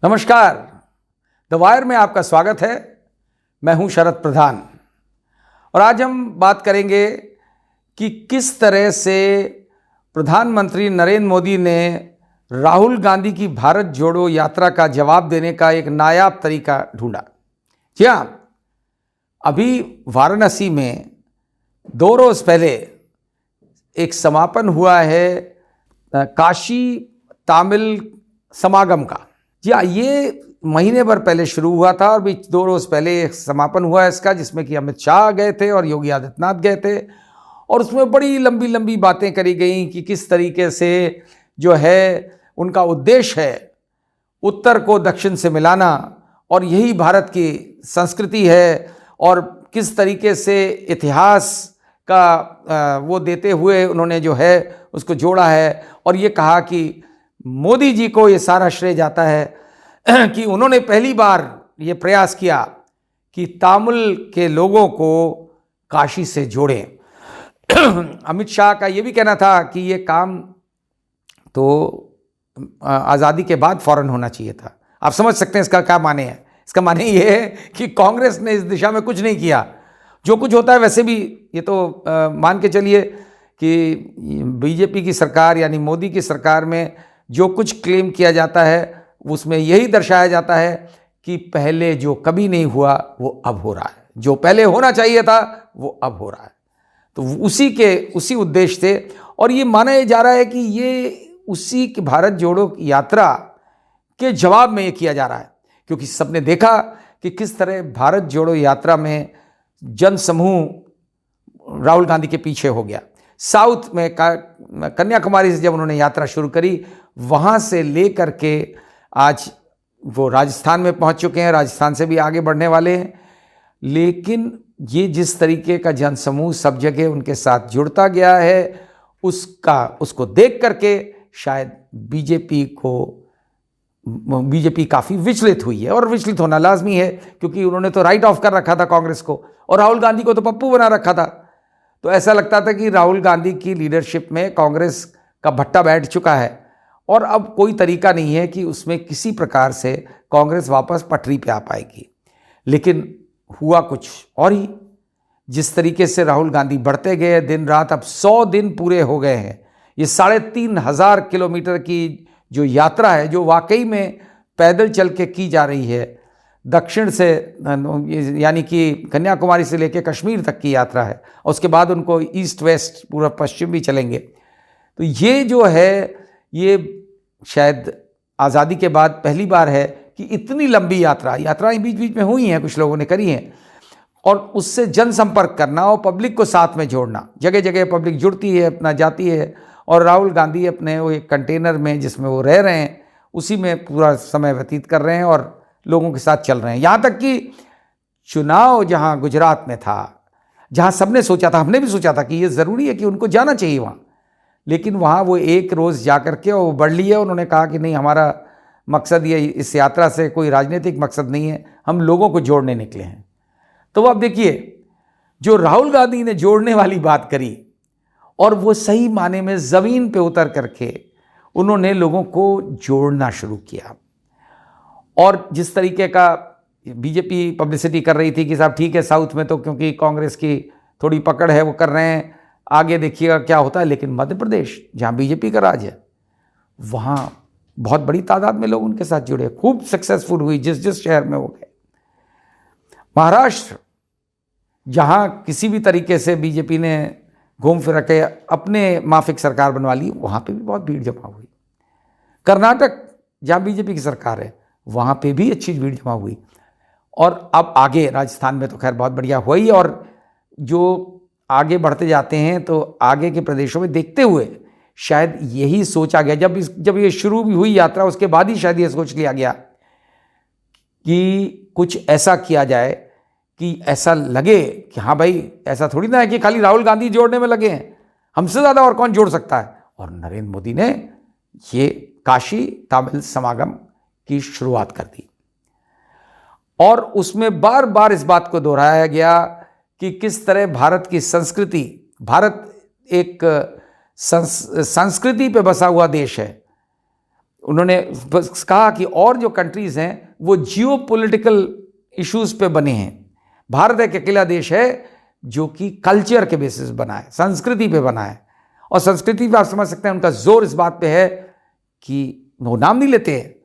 नमस्कार। The wire में आपका स्वागत है। मैं हूं शरद प्रधान और आज हम बात करेंगे कि किस तरह से प्रधानमंत्री नरेंद्र मोदी ने राहुल गांधी की भारत जोड़ो यात्रा का जवाब देने का एक नायाब तरीका ढूंढा। जी हाँ, अभी वाराणसी में 2 रोज पहले एक समापन हुआ है काशी तमिल समागम का। जी हाँ, ये महीने भर पहले शुरू हुआ था और भी 2 रोज पहले एक समापन हुआ है इसका, जिसमें कि अमित शाह गए थे और योगी आदित्यनाथ गए थे और उसमें बड़ी लंबी लंबी बातें करी गई कि किस तरीके से जो है उनका उद्देश्य है उत्तर को दक्षिण से मिलाना और यही भारत की संस्कृति है और किस तरीके से इतिहास का वो देते हुए उन्होंने जो है उसको जोड़ा है और ये कहा कि मोदी जी को ये सारा श्रेय जाता है कि उन्होंने पहली बार ये प्रयास किया कि तमिल के लोगों को काशी से जोड़ें। अमित शाह का ये भी कहना था कि ये काम तो आज़ादी के बाद फौरन होना चाहिए था। आप समझ सकते हैं इसका क्या माने है। इसका माने ये है कि कांग्रेस ने इस दिशा में कुछ नहीं किया। जो कुछ होता है वैसे भी ये तो मान के चलिए कि बीजेपी की सरकार यानी मोदी की सरकार में जो कुछ क्लेम किया जाता है उसमें यही दर्शाया जाता है कि पहले जो कभी नहीं हुआ वो अब हो रहा है, जो पहले होना चाहिए था वो अब हो रहा है। तो उसी उद्देश्य से और ये माना जा रहा है कि ये उसी की भारत जोड़ो यात्रा के जवाब में ये किया जा रहा है, क्योंकि सबने देखा कि किस तरह भारत जोड़ो यात्रा में जन समूह राहुल गांधी के पीछे हो गया। साउथ में कन्याकुमारी से जब उन्होंने यात्रा शुरू करी, वहाँ से लेकर के आज वो राजस्थान में पहुँच चुके हैं, राजस्थान से भी आगे बढ़ने वाले हैं। लेकिन ये जिस तरीके का जनसमूह सब जगह उनके साथ जुड़ता गया है उसको देख करके शायद बीजेपी काफ़ी विचलित हुई है और विचलित होना लाजमी है, क्योंकि उन्होंने तो राइट ऑफ कर रखा था कांग्रेस को और राहुल गांधी को तो पप्पू बना रखा था। तो ऐसा लगता था कि राहुल गांधी की लीडरशिप में कांग्रेस का भट्टा बैठ चुका है और अब कोई तरीका नहीं है कि उसमें किसी प्रकार से कांग्रेस वापस पटरी पे आ पाएगी। लेकिन हुआ कुछ और ही। जिस तरीके से राहुल गांधी बढ़ते गए दिन रात, अब 100 दिन पूरे हो गए हैं। ये 3,500 किलोमीटर की जो यात्रा है, जो वाकई में पैदल चल के की जा रही है, दक्षिण से यानी कि कन्याकुमारी से लेकर कश्मीर तक की यात्रा है और उसके बाद उनको ईस्ट वेस्ट पूर्व पश्चिम भी चलेंगे। तो ये जो है ये शायद आज़ादी के बाद पहली बार है कि इतनी लंबी यात्राएं बीच बीच में हुई हैं, कुछ लोगों ने करी हैं, और उससे जनसंपर्क करना और पब्लिक को साथ में जोड़ना। जगह जगह पब्लिक जुड़ती है, अपना जाती है और राहुल गांधी अपने वो एक कंटेनर में जिसमें वो रह रहे हैं उसी में पूरा समय व्यतीत कर रहे हैं और लोगों के साथ चल रहे हैं। यहाँ तक कि चुनाव जहाँ गुजरात में था, जहाँ सबने सोचा था, हमने भी सोचा था कि ये ज़रूरी है कि उनको जाना चाहिए वहाँ, लेकिन वहाँ वो एक रोज़ जा कर के वो बढ़ लिए। उन्होंने कहा कि नहीं, हमारा मकसद ये, इस यात्रा से कोई राजनीतिक मकसद नहीं है, हम लोगों को जोड़ने निकले हैं। तो अब देखिए, जो राहुल गांधी ने जोड़ने वाली बात करी और वो सही माने में ज़मीन पे उतर करके उन्होंने लोगों को जोड़ना शुरू किया। और जिस तरीके का बीजेपी पब्लिसिटी कर रही थी कि साहब ठीक है, साउथ में तो क्योंकि कांग्रेस की थोड़ी पकड़ है वो कर रहे हैं, आगे देखिएगा क्या होता है। लेकिन मध्य प्रदेश जहाँ बीजेपी का राज है, वहाँ बहुत बड़ी तादाद में लोग उनके साथ जुड़े, खूब सक्सेसफुल हुई जिस शहर में वो गए। महाराष्ट्र जहाँ किसी भी तरीके से बीजेपी ने घूम फिर के अपने माफिक सरकार बनवा ली, वहाँ पे भी बहुत भीड़ जमा हुई। कर्नाटक जहाँ बीजेपी की सरकार है, वहाँ पे भी अच्छी भीड़ जमा हुई। और अब आगे राजस्थान में तो खैर बहुत बढ़िया हुई, और जो आगे बढ़ते जाते हैं तो आगे के प्रदेशों में देखते हुए शायद यही सोचा गया, जब ये शुरू भी हुई यात्रा, उसके बाद ही शायद ये सोच लिया गया कि कुछ ऐसा किया जाए कि ऐसा लगे कि हाँ भाई, ऐसा थोड़ी ना है कि खाली राहुल गांधी जोड़ने में लगे हैं, हमसे ज़्यादा और कौन जोड़ सकता है। और नरेंद्र मोदी ने ये काशी तमिल समागम की शुरुआत कर दी और उसमें बार बार इस बात को दोहराया गया कि किस तरह भारत की संस्कृति, भारत एक संस्कृति पे बसा हुआ देश है उन्होंने बस कहा कि और जो कंट्रीज़ हैं वो जियो पॉलिटिकल इश्यूज़ पे बने हैं, भारत एक अकेला देश है जो कि कल्चर के बेसिस बना है, संस्कृति पे बना है। और संस्कृति पे आप समझ सकते हैं उनका जोर इस बात पे है कि वो नाम नहीं लेते हैं,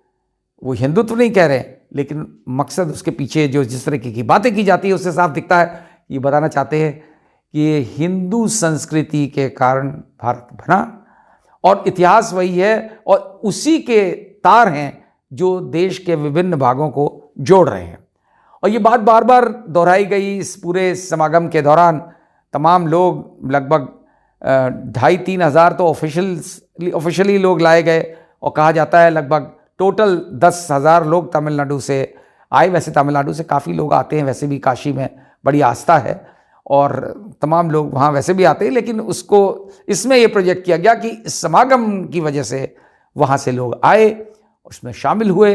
वो हिंदुत्व नहीं कह रहे, लेकिन मकसद उसके पीछे जो जिस तरह की बातें की जाती है उससे साफ दिखता है, ये बताना चाहते हैं कि ये हिंदू संस्कृति के कारण भारत बना और इतिहास वही है और उसी के तार हैं जो देश के विभिन्न भागों को जोड़ रहे हैं। और ये बात बार बार दोहराई गई इस पूरे समागम के दौरान। तमाम लोग, लगभग 2,500-3 हज़ार तो ऑफिशियली लोग लाए गए और कहा जाता है लगभग टोटल 10,000 लोग तमिलनाडु से आए। वैसे तमिलनाडु से काफ़ी लोग आते हैं, वैसे भी काशी में बड़ी आस्था है और तमाम लोग वहाँ वैसे भी आते हैं, लेकिन उसको इसमें ये प्रोजेक्ट किया गया कि इस समागम की वजह से वहाँ से लोग आए, उसमें शामिल हुए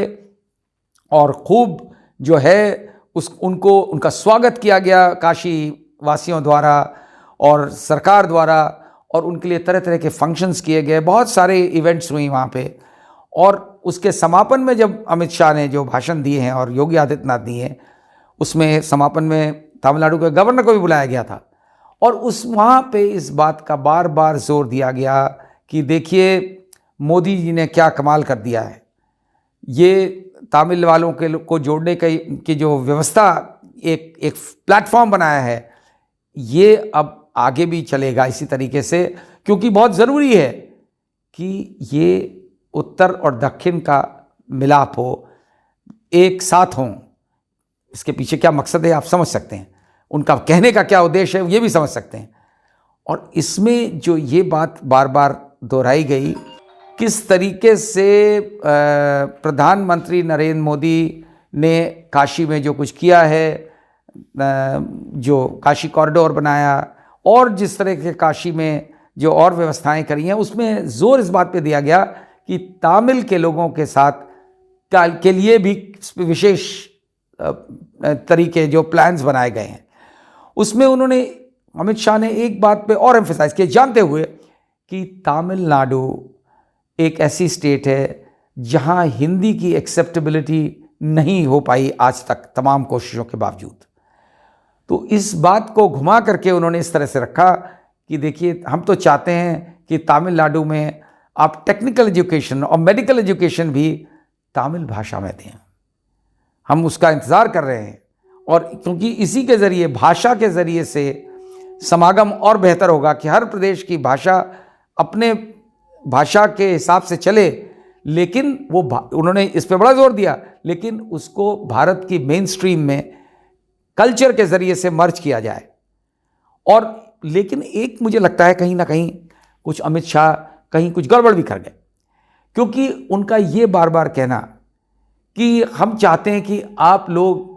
और खूब जो है उनका स्वागत किया गया काशी वासियों द्वारा और सरकार द्वारा, और उनके लिए तरह तरह के फंक्शंस किए गए, बहुत सारे इवेंट्स हुई वहाँ पे। और उसके समापन में जब अमित शाह ने जो भाषण दिए हैं और योगी आदित्यनाथ दिए हैं, उसमें समापन में तमिलनाडु के गवर्नर को भी बुलाया गया था और वहाँ पे इस बात का बार बार जोर दिया गया कि देखिए मोदी जी ने क्या कमाल कर दिया है। ये तमिल वालों को जोड़ने की जो व्यवस्था एक प्लेटफॉर्म बनाया है, ये अब आगे भी चलेगा इसी तरीके से, क्योंकि बहुत ज़रूरी है कि ये उत्तर और दक्षिण का मिलाप हो, एक साथ हों। इसके पीछे क्या मकसद है आप समझ सकते हैं, उनका कहने का क्या उद्देश्य है ये भी समझ सकते हैं। और इसमें जो ये बात बार बार दोहराई गई, किस तरीके से प्रधानमंत्री नरेंद्र मोदी ने काशी में जो कुछ किया है, जो काशी कॉरिडोर बनाया और जिस तरह के काशी में जो और व्यवस्थाएं करी हैं, उसमें जोर इस बात पे दिया गया कि तमिल के लोगों के साथ के लिए भी विशेष तरीके जो प्लान्स बनाए गए हैं। उसमें उन्होंने, अमित शाह ने एक बात पे और एम्फसाइज किया, जानते हुए कि तमिलनाडु एक ऐसी स्टेट है जहां हिंदी की एक्सेप्टेबिलिटी नहीं हो पाई आज तक तमाम कोशिशों के बावजूद। तो इस बात को घुमा करके उन्होंने इस तरह से रखा कि देखिए हम तो चाहते हैं कि तमिलनाडु में आप टेक्निकल एजुकेशन और मेडिकल एजुकेशन भी तमिल भाषा में दें, हम उसका इंतज़ार कर रहे हैं। और क्योंकि इसी के ज़रिए, भाषा के ज़रिए से समागम और बेहतर होगा कि हर प्रदेश की भाषा अपने भाषा के हिसाब से चले, लेकिन वो उन्होंने इस पे बड़ा जोर दिया, लेकिन उसको भारत की मेन स्ट्रीम में कल्चर के ज़रिए से मर्ज किया जाए। और लेकिन एक मुझे लगता है कहीं ना कहीं कुछ अमित शाह कहीं कुछ गड़बड़ भी कर गए, क्योंकि उनका ये बार बार कहना कि हम चाहते हैं कि आप लोग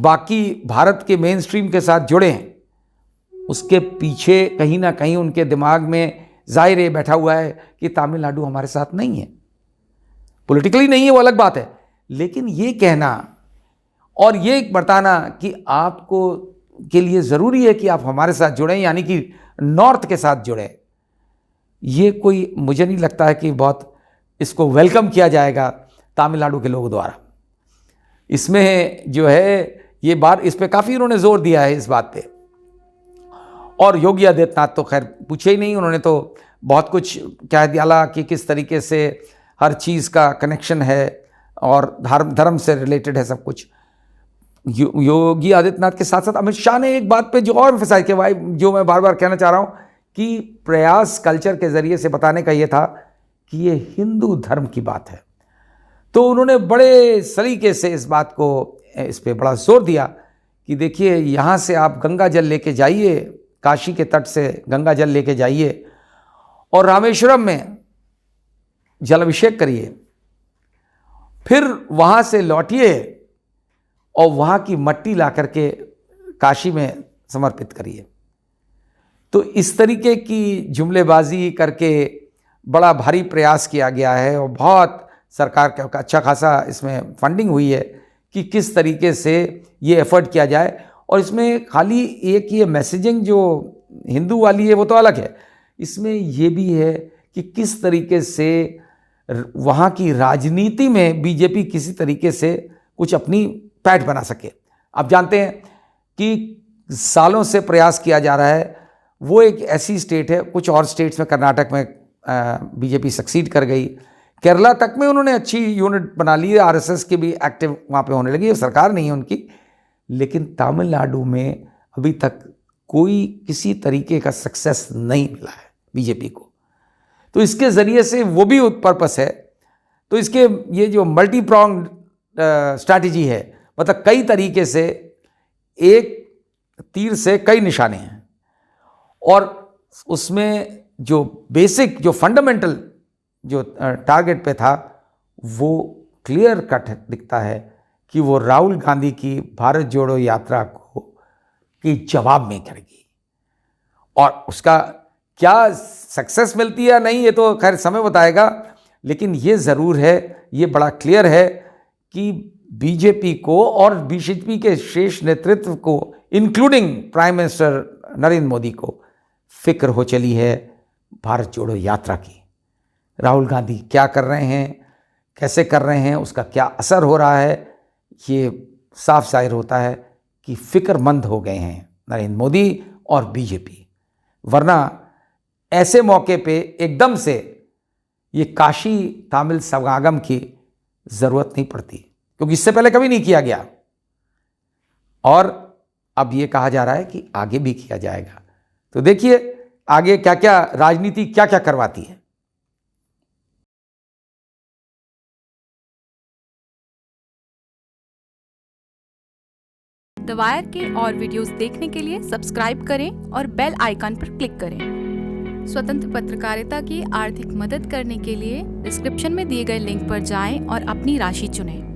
बाकी भारत के मेन स्ट्रीम के साथ जुड़ें, उसके पीछे कहीं ना कहीं उनके दिमाग में जाहिर है बैठा हुआ है कि तमिलनाडु हमारे साथ नहीं है, पॉलिटिकली नहीं है वो अलग बात है, लेकिन ये कहना और ये बताना कि आपको के लिए ज़रूरी है कि आप हमारे साथ जुड़ें, यानी कि नॉर्थ के साथ जुड़ें, ये कोई, मुझे नहीं लगता है कि बहुत इसको वेलकम किया जाएगा तमिलनाडु के लोगों द्वारा। इसमें जो है ये बात, इस पे काफ़ी उन्होंने जोर दिया है इस बात पे। और योगी आदित्यनाथ तो खैर पूछे ही नहीं, उन्होंने तो बहुत कुछ कह दिया कि किस तरीके से हर चीज़ का कनेक्शन है और धर्म से रिलेटेड है सब कुछ। योगी आदित्यनाथ के साथ साथ अमित शाह ने एक बात पे जो और एम्फसाइज किया, जो मैं बार बार कहना चाह रहा हूँ कि प्रयास कल्चर के ज़रिए से बताने का ये था कि ये हिंदू धर्म की बात है। तो उन्होंने बड़े सलीके से इस बात को, इस पे बड़ा जोर दिया कि देखिए यहाँ से आप गंगा जल लेके जाइए, काशी के तट से गंगा जल लेके जाइए और रामेश्वरम में जल अभिषेक करिए, फिर वहाँ से लौटिए और वहाँ की मट्टी ला करके काशी में समर्पित करिए। तो इस तरीके की जुमलेबाजी करके बड़ा भारी प्रयास किया गया है और बहुत सरकार का अच्छा खासा इसमें फंडिंग हुई है कि किस तरीके से ये एफर्ट किया जाए। और इसमें खाली एक ये मैसेजिंग जो हिंदू वाली है वो तो अलग है, इसमें ये भी है कि किस तरीके से वहाँ की राजनीति में बीजेपी किसी तरीके से कुछ अपनी पैठ बना सके। आप जानते हैं कि सालों से प्रयास किया जा रहा है, वो एक ऐसी स्टेट है, कुछ और स्टेट्स में, कर्नाटक में बीजेपी सक्सीड कर गई, केरला तक में उन्होंने अच्छी यूनिट बना ली है, आरएसएस की भी एक्टिव वहाँ पे होने लगी है, सरकार नहीं है उनकी, लेकिन तमिलनाडु में अभी तक कोई किसी तरीके का सक्सेस नहीं मिला है बीजेपी को। तो इसके ज़रिए से वो भी पर्पस है। तो इसके ये जो मल्टी प्रॉन्ग स्ट्रैटेजी है, मतलब कई तरीके से एक तीर से कई निशाने हैं, और उसमें जो बेसिक, जो फंडामेंटल जो टारगेट पे था, वो क्लियर कट दिखता है कि वो राहुल गांधी की भारत जोड़ो यात्रा को की जवाब में करेगी। और उसका क्या सक्सेस मिलती है या नहीं, ये तो खैर समय बताएगा, लेकिन ये ज़रूर है, ये बड़ा क्लियर है कि बीजेपी को और बीजेपी के शेष नेतृत्व को, including prime minister Narendra Modi को, फिक्र हो चली है भारत जोड़ो यात्रा की। राहुल गांधी क्या कर रहे हैं, कैसे कर रहे हैं, उसका क्या असर हो रहा है, ये साफ जाहिर होता है कि फिक्रमंद हो गए हैं नरेंद्र मोदी और बीजेपी। वरना ऐसे मौके पे एकदम से ये काशी तमिल समागम की ज़रूरत नहीं पड़ती, क्योंकि इससे पहले कभी नहीं किया गया, और अब ये कहा जा रहा है कि आगे भी किया जाएगा। तो देखिए आगे क्या क्या राजनीति क्या क्या करवाती है। द वायर के और वीडियोस देखने के लिए सब्सक्राइब करें और बेल आइकन पर क्लिक करें। स्वतंत्र पत्रकारिता की आर्थिक मदद करने के लिए डिस्क्रिप्शन में दिए गए लिंक पर जाएं और अपनी राशि चुनें।